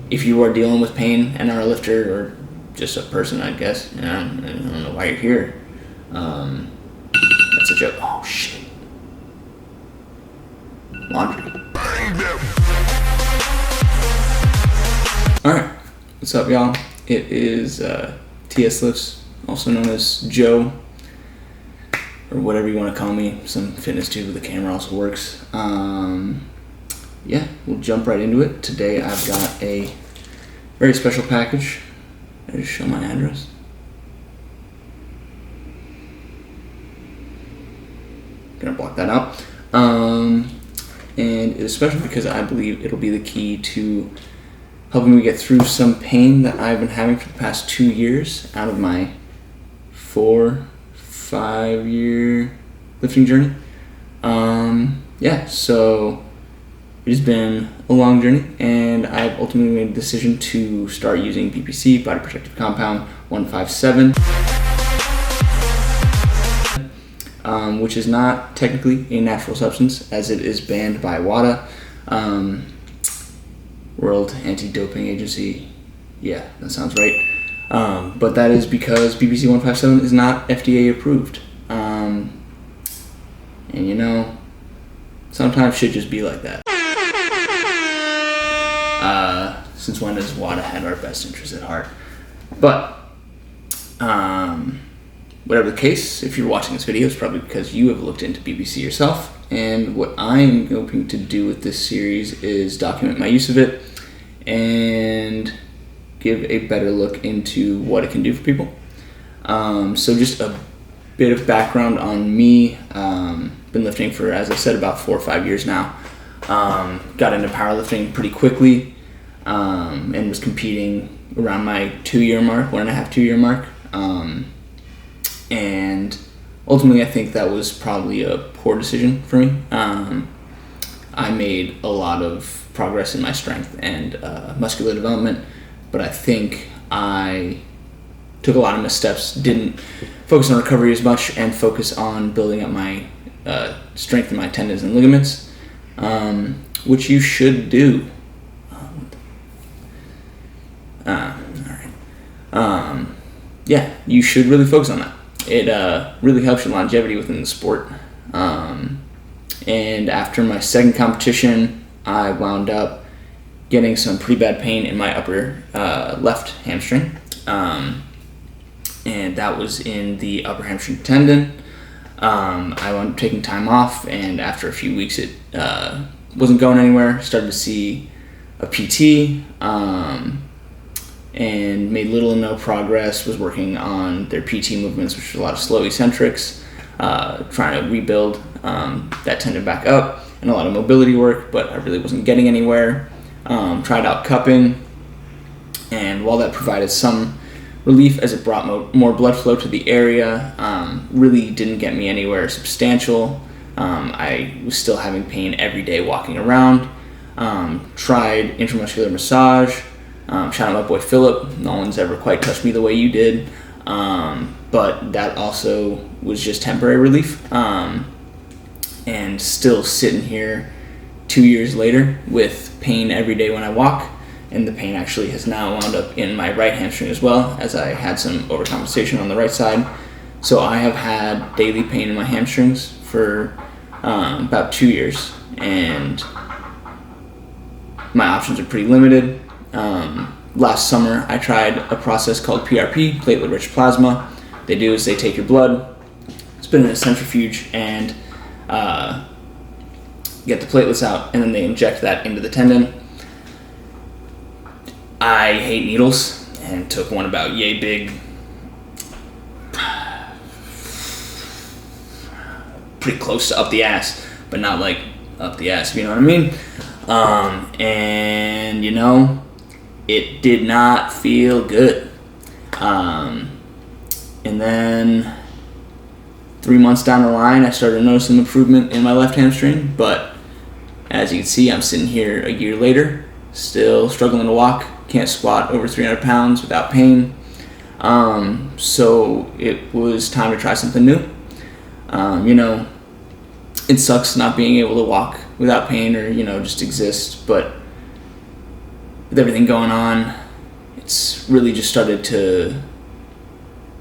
if you are dealing with pain and are a lifter or just a person, I guess, I don't know why you're here. That's a joke. Oh shit. Laundry. Alright, what's up, y'all? It is TS.Lifts, also known as Joe, or whatever you want to call me. Some fitness dude with a camera also works. Yeah, we'll jump right into it. Today I've got a very special package. I just show my address. Gonna block that out. And it's special because I believe it'll be the key to helping me get through some pain that I've been having for the past 2 years out of my 4-5 year lifting journey. Yeah, so it has been a long journey, and I've ultimately made the decision to start using BPC, Body Protective Compound 157, which is not technically a natural substance, as it is banned by WADA, World Anti-Doping Agency. Yeah, that sounds right. But that is because BPC-157 is not FDA approved. And you know, sometimes shit just be like that. Since when has WADA had our best interests at heart? But, whatever the case, if you're watching this video, it's probably because you have looked into BPC yourself. And what I'm hoping to do with this series is document my use of it and give a better look into what it can do for people. So just a bit of background on me. Been lifting for, as I said, about 4 or 5 years now. Got into powerlifting pretty quickly, and was competing around my 2-year mark, 1.5, 2 year mark. And ultimately, I think that was probably a poor decision for me. I made a lot of progress in my strength and muscular development, but I think I took a lot of missteps, didn't focus on recovery as much, and focus on building up my strength in my tendons and ligaments, which you should do. Yeah, you should really focus on that. It really helps your longevity within the sport. And after my second competition, I wound up getting some pretty bad pain in my upper left hamstring. And that was in the upper hamstring tendon. I wound up taking time off, and after a few weeks it wasn't going anywhere. Started to see a PT, and made little and no progress. Was working on their PT movements, which was a lot of slow eccentrics, trying to rebuild that tendon back up, and a lot of mobility work, but I really wasn't getting anywhere. Tried out cupping, and while that provided some relief as it brought more blood flow to the area, really didn't get me anywhere substantial. I was still having pain every day walking around. Tried intramuscular massage. Shout out my boy Philip. No one's ever quite touched me the way you did. But that also was just temporary relief. And still sitting here 2 years later with pain every day when I walk. And the pain actually has now wound up in my right hamstring as well, as I had some overcompensation on the right side. So I have had daily pain in my hamstrings for about 2 years. And my options are pretty limited. Last summer I tried a process called PRP, platelet-rich plasma. What they do is they take your blood, spin it in a centrifuge, and get the platelets out, and then they inject that into the tendon. I hate needles, and took one about yay big, pretty close to up the ass, but not like up the ass, if you know what I mean. And you know, it did not feel good. And then 3 months down the line, I started noticing improvement in my left hamstring, but as you can see, I'm sitting here a year later, still struggling to walk, can't squat over 300 pounds without pain. So it was time to try something new. You know, it sucks not being able to walk without pain or, you know, just exist, but with everything going on, it's really just started to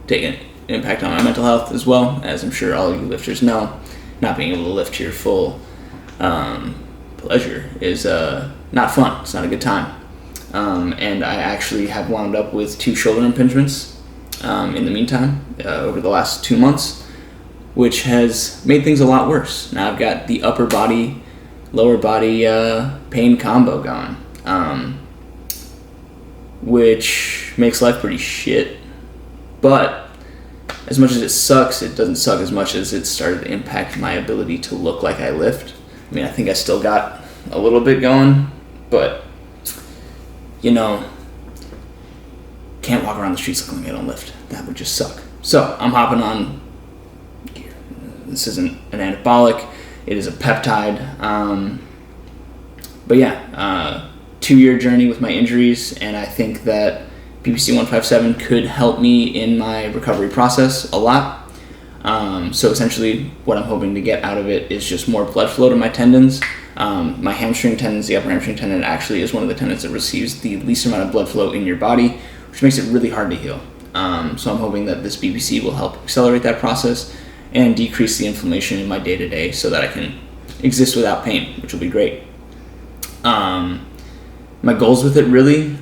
take an impact on my mental health as well, as I'm sure all of you lifters know. Not being able to lift to your full pleasure is not fun. It's not a good time. And I actually have wound up with 2 shoulder impingements in the meantime over the last 2 months, which has made things a lot worse. Now I've got the upper body, lower body pain combo going, which makes life pretty shit. But as much as it sucks, it doesn't suck as much as it started to impact my ability to look like I lift. I mean, I think I still got a little bit going, but, you know, can't walk around the streets looking like I don't lift. That would just suck. So I'm hopping on gear. This isn't an anabolic. It is a peptide. But yeah, 2-year journey with my injuries, and I think that BPC-157 could help me in my recovery process a lot. So essentially what I'm hoping to get out of it is just more blood flow to my tendons. My hamstring tendons, the upper hamstring tendon, actually is one of the tendons that receives the least amount of blood flow in your body, which makes it really hard to heal. So I'm hoping that this BPC will help accelerate that process and decrease the inflammation in my day-to-day so that I can exist without pain, which will be great. My goals with it really,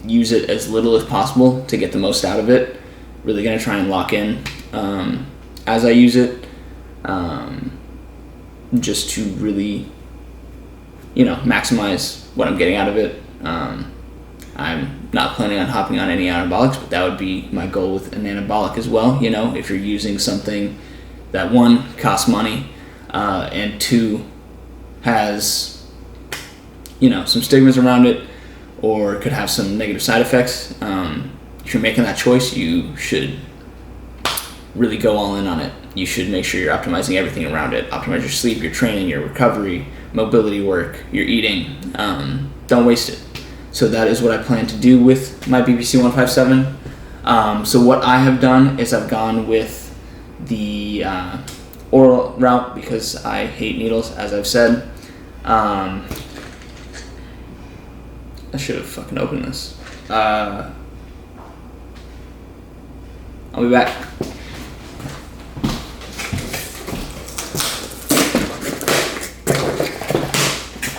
use it as little as possible to get the most out of it. Really going to try and lock in as I use it, just to really, maximize what I'm getting out of it. I'm not planning on hopping on any anabolics, but that would be my goal with an anabolic as well. If you're using something that, 1, costs money, and 2, has some stigmas around it, or could have some negative side effects. If you're making that choice, you should really go all in on it. You should make sure you're optimizing everything around it. Optimize your sleep, your training, your recovery, mobility work, your eating. Don't waste it. So that is what I plan to do with my BPC-157. So what I have done is I've gone with the oral route because I hate needles, as I've said. I should have fucking opened this. I'll be back.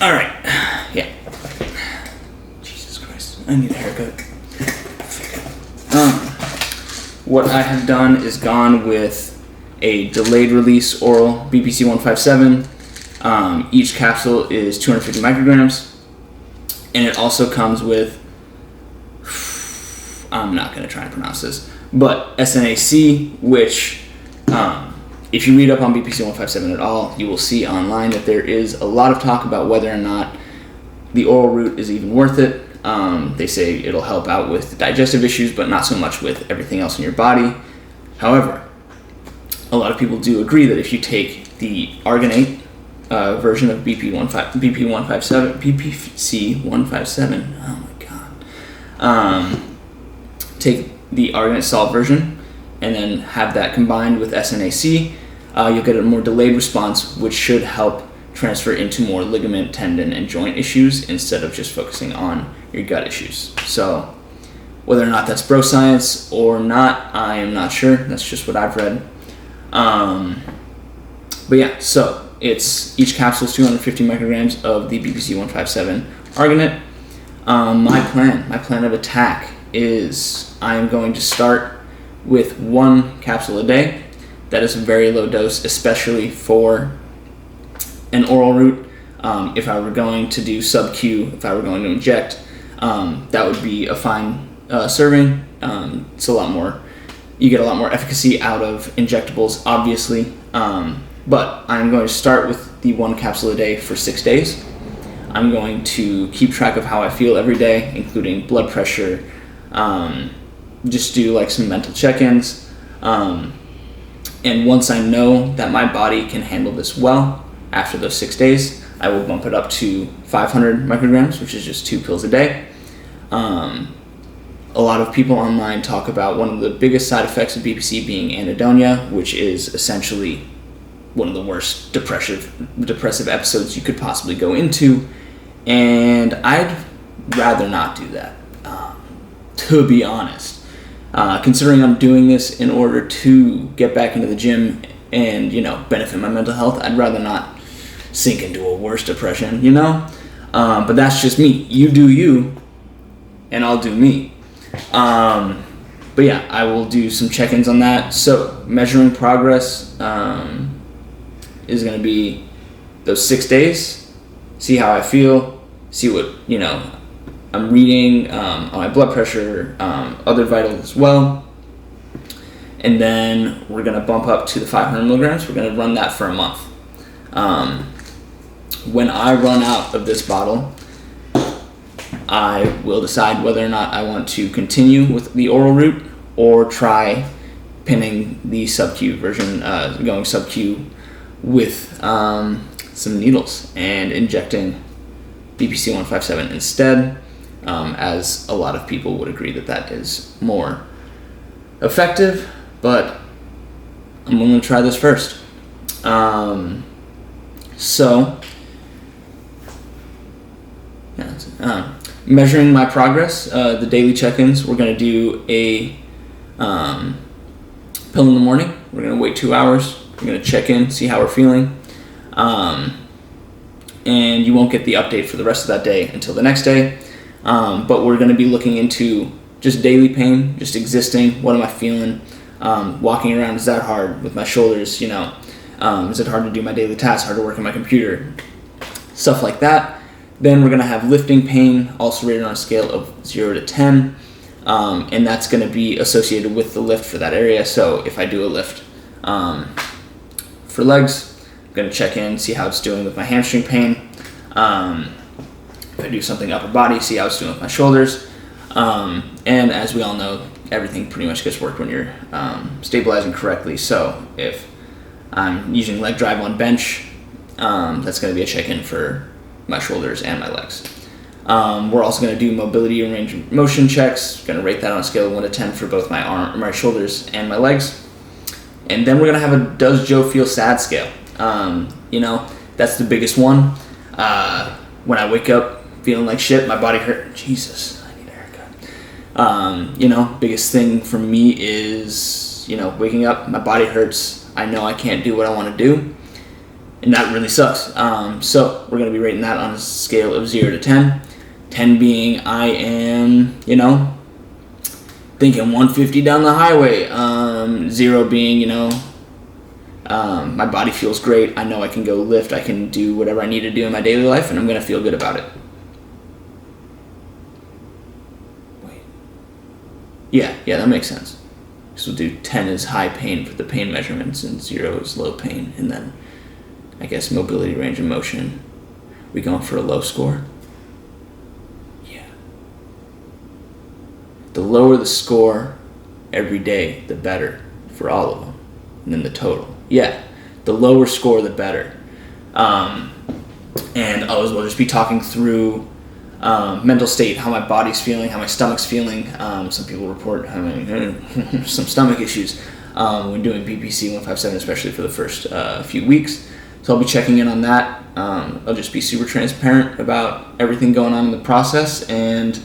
Alright. Yeah. Jesus Christ. I need a haircut. What I have done is gone with a delayed release oral BPC-157. Each capsule is 250 micrograms. And it also comes with, I'm not going to try and pronounce this, but SNAC, which if you read up on BPC-157 at all, you will see online that there is a lot of talk about whether or not the oral route is even worth it. They say it'll help out with digestive issues, but not so much with everything else in your body. However, a lot of people do agree that if you take the arginate version of BPC-157, oh my god, take the arginate salt version and then have that combined with SNAC, you'll get a more delayed response, which should help transfer into more ligament, tendon, and joint issues instead of just focusing on your gut issues. So whether or not that's bro science or not, I am not sure. That's just what I've read. But yeah, so it's each capsule is 250 micrograms of the BPC-157 arginate. My plan of attack is I am going to start with 1 capsule a day. That is a very low dose, especially for an oral route. If I were going to do sub-Q, if I were going to inject, that would be a fine serving. It's a lot more, you get a lot more efficacy out of injectables, obviously. But I'm going to start with the 1 capsule a day for 6 days. I'm going to keep track of how I feel every day, including blood pressure, just do like some mental check-ins. And once I know that my body can handle this well, after those 6 days, I will bump it up to 500 micrograms, which is just 2 pills a day. A lot of people online talk about one of the biggest side effects of BPC being anhedonia, which is essentially one of the worst depressive episodes you could possibly go into. And I'd rather not do that, to be honest. Considering I'm doing this in order to get back into the gym and, benefit my mental health, I'd rather not sink into a worse depression, But that's just me. You do you, and I'll do me. But yeah, I will do some check-ins on that. So measuring progress is going to be those 6 days, see how I feel, see what, I'm reading on my blood pressure, other vitals as well. And then we're going to bump up to the 500 milligrams. We're going to run that for a month. When I run out of this bottle, I will decide whether or not I want to continue with the oral route or try pinning the sub-Q version, going sub-Q with some needles and injecting BPC-157 instead, as a lot of people would agree that is more effective, but I'm going to try this first. Measuring my progress, the daily check-ins, we're going to do a pill in the morning. We're going to wait 2 hours. We're going to check in, see how we're feeling. And you won't get the update for the rest of that day until the next day. But we're going to be looking into just daily pain, just existing. What am I feeling? Walking around, is that hard with my shoulders? Is it hard to do my daily tasks, hard to work on my computer? Stuff like that. Then we're going to have lifting pain, also rated on a scale of 0 to 10. And that's going to be associated with the lift for that area. So if I do a lift for legs, I'm going to check in, see how it's doing with my hamstring pain. If I do something upper body, see how it's doing with my shoulders. And as we all know, everything pretty much gets worked when you're stabilizing correctly. So if I'm using leg drive on bench, that's going to be a check-in for my shoulders and my legs. We're also going to do mobility and range of motion checks. Going to rate that on a scale of 1 to 10 for both my shoulders and my legs. And then we're going to have a Does Joe Feel Sad scale. That's the biggest one. When I wake up feeling like shit, my body hurt. Jesus, I need a haircut. Biggest thing for me is, waking up, my body hurts. I know I can't do what I want to do. And that really sucks. So we're going to be rating that on a scale of 0 to 10. 10 being I am, thinking 150 down the highway. 0 being, my body feels great. I know I can go lift. I can do whatever I need to do in my daily life, and I'm going to feel good about it. Wait. Yeah, that makes sense. So we'll do 10 is high pain for the pain measurements, and 0 is low pain, and then I guess mobility, range of motion. We going for a low score? Yeah. The lower the score every day, the better for all of them. And then the total. Yeah. The lower score, the better. And I'll as well just be talking through mental state, how my body's feeling, how my stomach's feeling. Some people report having some stomach issues when doing BPC-157, especially for the first few weeks. So I'll be checking in on that. I'll just be super transparent about everything going on in the process. And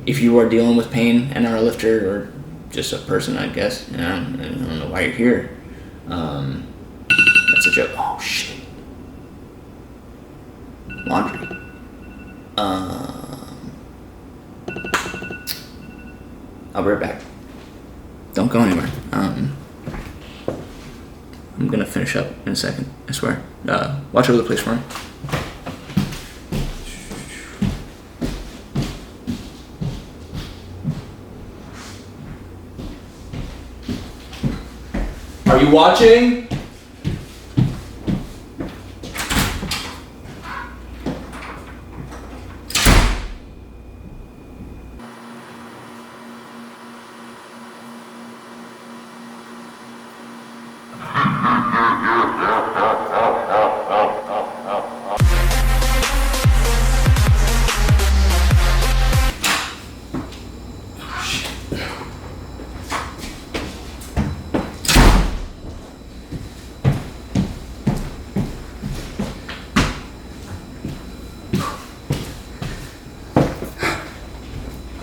if you are dealing with pain and are a lifter or just a person, I guess, I don't know why you're here. That's a joke. Oh, shit. Laundry. I'll be right back. Don't go anywhere. I'm gonna finish up in a second, I swear. Watch over the place for me. Are you watching?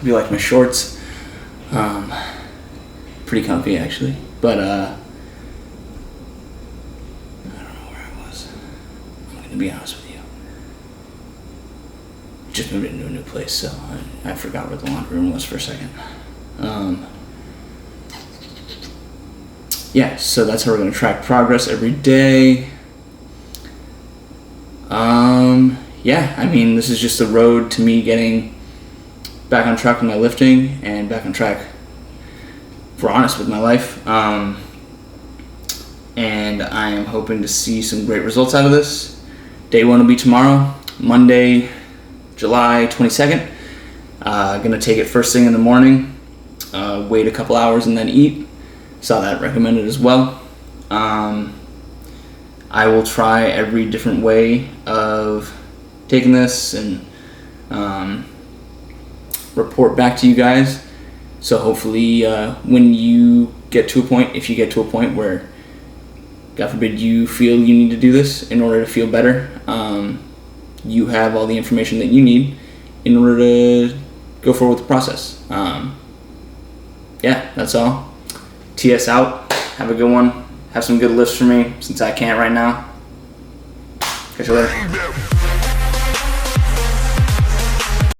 Hope you like my shorts. Pretty comfy actually, but I don't know where I was. I'm gonna be honest with you. Just moved into a new place, so I forgot where the laundry room was for a second. Yeah, so that's how we're gonna track progress every day. Yeah, I mean, this is just the road to me getting back on track with my lifting and back on track, if we're honest, with my life. And I am hoping to see some great results out of this. Day one will be tomorrow, Monday, July 22nd. Gonna take it first thing in the morning, wait a couple hours and then eat. Saw that recommended as well. I will try every different way of taking this and report back to you guys. So hopefully when you get to a point, if you get to a point where, God forbid, you feel you need to do this in order to feel better, you have all the information that you need in order to go forward with the process. Yeah, that's all. TS out. Have a good one. Have some good lifts for me, since I can't right now. Catch you later.